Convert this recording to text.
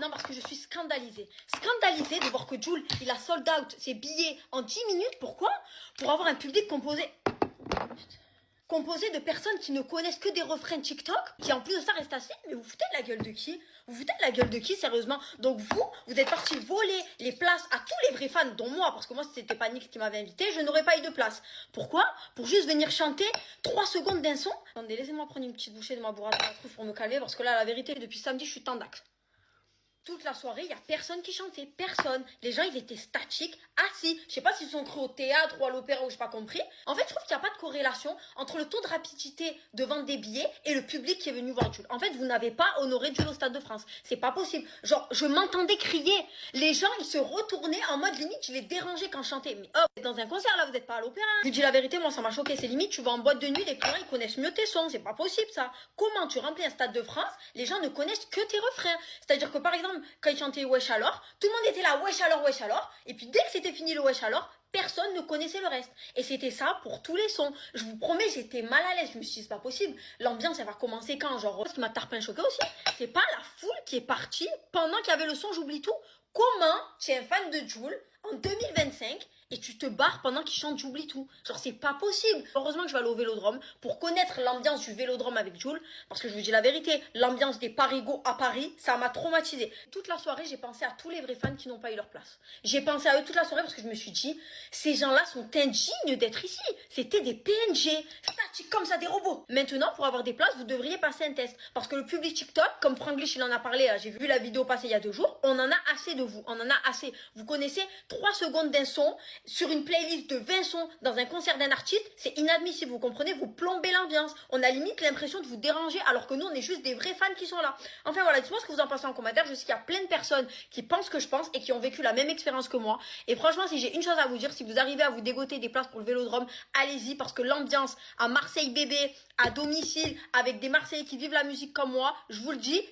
Non, parce que je suis scandalisée. Scandalisée de voir que Jul, il a sold out ses billets en 10 minutes. Pourquoi? Pour avoir un public composé de personnes qui ne connaissent que des refrains TikTok, qui en plus de ça restent assis. Mais vous foutez de la gueule de qui? Vous foutez de la gueule de qui, sérieusement? Donc vous êtes partis voler les places à tous les vrais fans, dont moi, parce que moi, si c'était pas Nix qui m'avait invité, je n'aurais pas eu de place. Pourquoi? Pour juste venir chanter 3 secondes d'un son. Attendez, laissez-moi prendre une petite bouchée de ma bourrade à la truffe pour me calmer, parce que là, la vérité, depuis samedi, je suis tendax. Toute la soirée, il n'y a personne qui chantait. Personne. Les gens, ils étaient statiques, assis. Je sais pas s'ils sont cru au théâtre ou à l'opéra ou je n'ai pas compris. En fait, je trouve qu'il n'y a pas de corrélation entre le taux de rapidité de vente des billets et le public qui est venu voir Jul. En fait, vous n'avez pas honoré Jul au Stade de France. C'est pas possible. Genre, je m'entendais crier. Les gens, ils se retournaient en mode limite, je les dérangeais quand je chantais. Mais oh, vous êtes dans un concert là, vous n'êtes pas à l'opéra. Je vous dis la vérité, moi, ça m'a choqué. C'est limite, tu vas en boîte de nuit, les clients, ils connaissent mieux tes sons. C'est pas possible, ça. Comment tu remplis un Stade de France? Les gens ne connaissent que tes refrains. C'est-à-dire que par exemple, quand ils chantaient Wesh alors, tout le monde était là, wesh alors, et puis dès que c'était fini le wesh alors, personne ne connaissait le reste. Et c'était ça pour tous les sons. Je vous promets, j'étais mal à l'aise. Je me suis dit, c'est pas possible. L'ambiance, elle va commencer quand? Genre, ce qui m'a tarpin choqué aussi, c'est pas la foule qui est partie pendant qu'il y avait le son J'oublie tout. Comment tu es un fan de Jul en 2025 et tu te barres pendant qu'il chante J'oublie tout? Genre, c'est pas possible. Heureusement que je vais aller au Vélodrome pour connaître l'ambiance du Vélodrome avec Jul. Parce que je vous dis la vérité, l'ambiance des Parigots à Paris, ça m'a traumatisé. Toute la soirée, j'ai pensé à tous les vrais fans qui n'ont pas eu leur place. J'ai pensé à eux toute la soirée parce que je me suis dit, ces gens-là sont indignes d'être ici. C'était des PNG, statiques comme ça, des robots. Maintenant, pour avoir des places, vous devriez passer un test. Parce que le public TikTok, comme Franglish, il en a parlé, j'ai vu la vidéo passer il y a 2 jours, on en a assez de vous. On en a assez. Vous connaissez 3 secondes d'un son sur une playlist de 20 sons dans un concert d'un artiste, c'est inadmissible, vous comprenez? Vous plombez l'ambiance. On a limite l'impression de vous déranger alors que nous, on est juste des vrais fans qui sont là. Enfin voilà, dites-moi ce que vous en pensez en commentaire. Je sais qu'il y a plein de personnes qui pensent ce que je pense et qui ont vécu la même expérience que moi. Et franchement, si j'ai une chose à vous dire, si vous arrivez à vous dégoter des places pour le Vélodrome, allez-y parce que l'ambiance à Marseille bébé, à domicile, avec des Marseillais qui vivent la musique comme moi, je vous le dis,